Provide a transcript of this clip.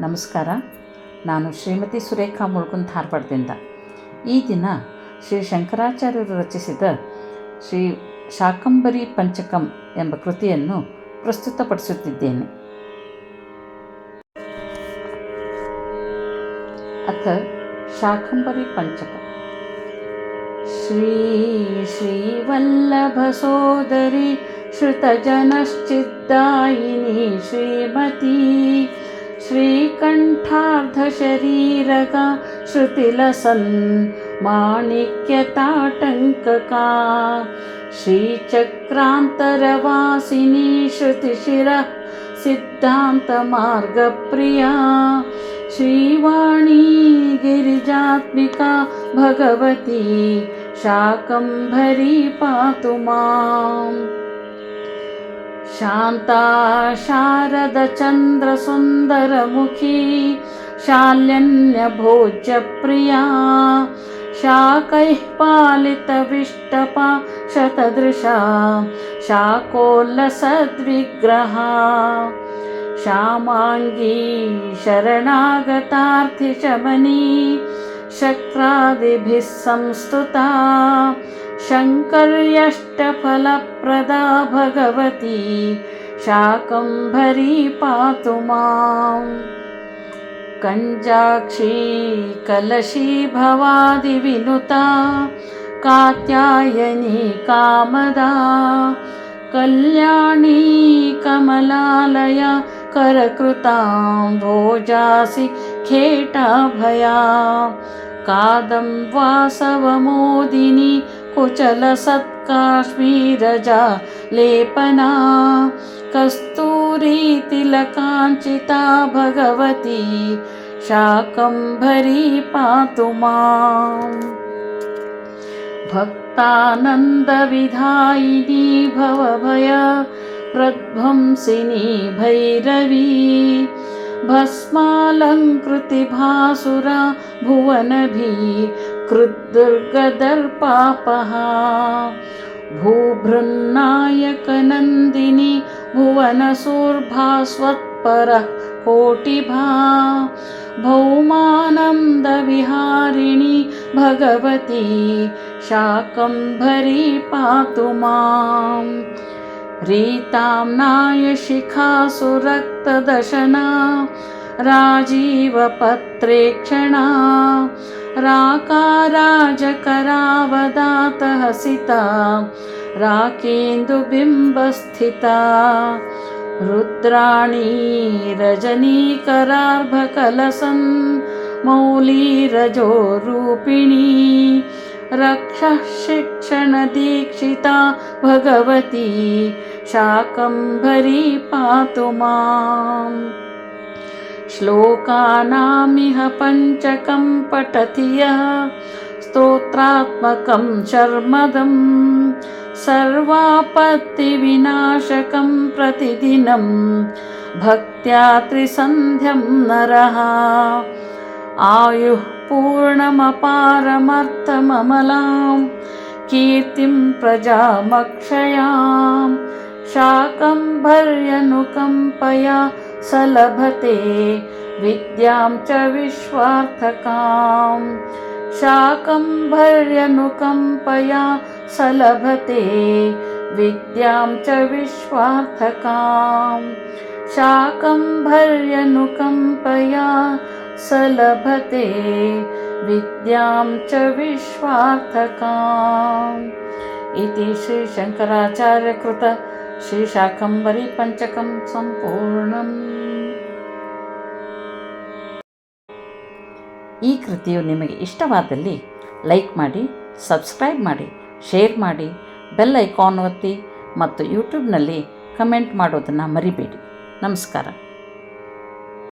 ನಮಸ್ಕಾರ. ನಾನು ಶ್ರೀಮತಿ ಸುರೇಖಾ ಮುಳ್ಕುಂದ ಧಾರವಾಡದಿಂದ. ಈ ದಿನ ಶ್ರೀ ಶಂಕರಾಚಾರ್ಯರು ರಚಿಸಿದ ಶ್ರೀ ಶಾಕಂಭರಿ ಪಂಚಕಂ ಎಂಬ ಕೃತಿಯನ್ನು ಪ್ರಸ್ತುತಪಡಿಸುತ್ತಿದ್ದೇನೆ. ಅಥ ಶಾಕಂಭರಿ ಪಂಚಕಂ. ಶ್ರೀ ಶ್ರೀವಲ್ಲಭ ಸೋದರಿ ಶ್ರುತಜನಶ್ಚಿದ್ದಾಯಿನಿ ಶ್ರೀಮತಿ ಶ್ರೀಕಂಠಾರ್ಧಶರೀರಗ ಶ್ರುತಿಲಸನ್ ಮಾಣಿಕ್ಯತಾಟಂಕಕಾ ಶ್ರೀಚಕ್ರಾಂತರವಾಸಿನಿ ಶ್ರುತಿಶಿರ ಸಿದ್ಧಾಂತಮಾರ್ಗಪ್ರಿಯಾ ಶ್ರೀವಾಣಿ ಗಿರಿಜಾತ್ಮಿಕಾ ಭಗವತಿ ಶಾಕಂಭರಿ ಪಾತು ಮಾಂ. ಶಾಂತಾ ಶಾರದ ಚಂದ್ರ ಸುಂದರಮುಖಿ ಶಾಲ್ಯನ್ಯ ಭೋಜ್ಯ ಪ್ರಿಯಾ ಶಾಕೈಃ ಪಾಲಿತವಿಷ್ಟಪಾ ಶತದೃಶಾ ಶಾಕೋಲ್ಲಸದ್ವಿಗ್ರಹಾ ಶ್ಯಾಮಾಂಗೀ ಶರಣಾಗತಾರ್ಥಿಶಮನಿ ಶಕ್ರಾದಿಭಿಃ ಸಂಸ್ತುತಾ ಶಂಕರ್ಯಷ್ಟಫಲಪ್ರದಾ ಭಗವತಿ ಶಾಕಂಭರಿ ಪಾತು ಮಾಂ. ಕಂಜಾಕ್ಷಿ ಕಲಶಿ ಭವಾದಿ ವಿನುತಾ ಕಾತ್ಯಾಯನಿ ಕಾಮದಾ ಕಲ್ಯಾಣಿ ಕಮಲಾಲಯ ಕರಕೃತಾಂ ಭೋಜಾಸಿ ಖೇಟಾಭಯಾ ಕಾದಂ ವಾಸವಮೋದಿನಿ ಕುಚಲ ಸತ್ಕಾಶ್ಮೀರಜಾ ಲೇಪನಾ ಕಸ್ತೂರಿ ತಿಲಕಾಂಚಿತಾ ಭಗವತಿ ಶಾಕಂಭರಿ ಪಾತು ಮಾಂ. ಭಕ್ತಾನಂದ ವಿಧಾಯಿನಿ ಭವಭಯ ಪ್ರಧ್ವಂಸಿನಿ ಭೈರವಿ ಭಸ್ಮಾಲಂಕೃತಿ ಭಾಸುರ ಭುವನಭಿ ಕೃದ್ದುರ್ಗದರ್ಪಾಪಹಾ ಭೂಭೃನ್ನಾಯಕನಂದಿನಿ ಭುವನಸೂರ್ಭಾಸ್ವತ್ಪರ ಕೋಟಿಭಾ ಭೌಮಾನಂದ ವಿಹಾರಿಣಿ ಭಗವತಿ ಶಾಕಂಭರಿ ಪಾತು ಮಾಂ. ರೀತಾಂನಾಯ ಶಿಖಾಸುರಕ್ತದಶನಾ ರಾಜೀವಪತ್ರೇಕ್ಷಣಾ ರಾಕಾರಾಜಕರಾವದಾತಹಸಿತಾ ರಾಕೇಂದುಬಿಂಬಸ್ಥಿತಾ ರುದ್ರಾಣಿ ರಜನೀಕರಾರ್ಭಕಲಸನ್ ಮೌಲಿರಜೋ ರೂಪಿಣಿ ರಕ್ಷಃ ಶಿಕ್ಷಣ ದೀಕ್ಷಿತಾ ಭಗವತಿ ಶಾಕಂಭರಿ ಪಾತು ಮಾಂ. ಶ್ಲೋಕಾನಾಮಿಹ ಪಂಚಕಂ ಪಠತಿ ಯಃ ಸ್ತೋತ್ರಾತ್ಮಕಂ ಶರ್ಮದಂ ಸರ್ವಾಪತ್ತಿ ವಿನಾಶಕಂ ಪ್ರತಿದಿನಂ ಭಕ್ತ್ಯಾ ತ್ರಿಸಂಧ್ಯಂ ನರಃ ಆಯುಃ ಪೂರ್ಣಮಪಾರಮರ್ಥಮಮಲಾಂ ಕೀರ್ತಿಂ ಪ್ರಜಾಮಕ್ಷಯಾಂ ಶಾಕಂಭರ್ಯನುಕಂಪಯಾ ಸಲಭತೆ ವಿದ್ಯಾಂ ಚ ವಿಶ್ವಾರ್ಥಕಾಂ ಶಾಕಂಭರ್ಯನುಕಂಪಯಾ ಸಲಭತೆ ವಿದ್ಯಾಂ ಚ ವಿಶ್ವಾರ್ಥಕಾಂ ಶಾಕಂಭರ್ಯನುಕಂಪಯಾ ಸಲಭತೆ ವಿದ್ಯಾಂ ಚ ವಿಶ್ವಾರ್ಥಕಾಂ. ಇತಿ ಶ್ರೀ ಶಂಕರಾಚಾರ್ಯ ಕೃತ ಶ್ರೀ ಶಾಕಂಭರಿ ಪಂಚಕಂ ಸಂಪೂರ್ಣಂ. ಈ ಕೃತಿಯು ನಿಮಗೆ ಇಷ್ಟವಾದಲ್ಲಿ ಲೈಕ್ ಮಾಡಿ, ಸಬ್ಸ್ಕ್ರೈಬ್ ಮಾಡಿ, ಶೇರ್ ಮಾಡಿ, ಬೆಲ್ ಐಕಾನ್ ಒತ್ತಿ ಮತ್ತು ಯೂಟ್ಯೂಬ್ನಲ್ಲಿ ಕಮೆಂಟ್ ಮಾಡೋದನ್ನು ಮರಿಬೇಡಿ. ನಮಸ್ಕಾರ.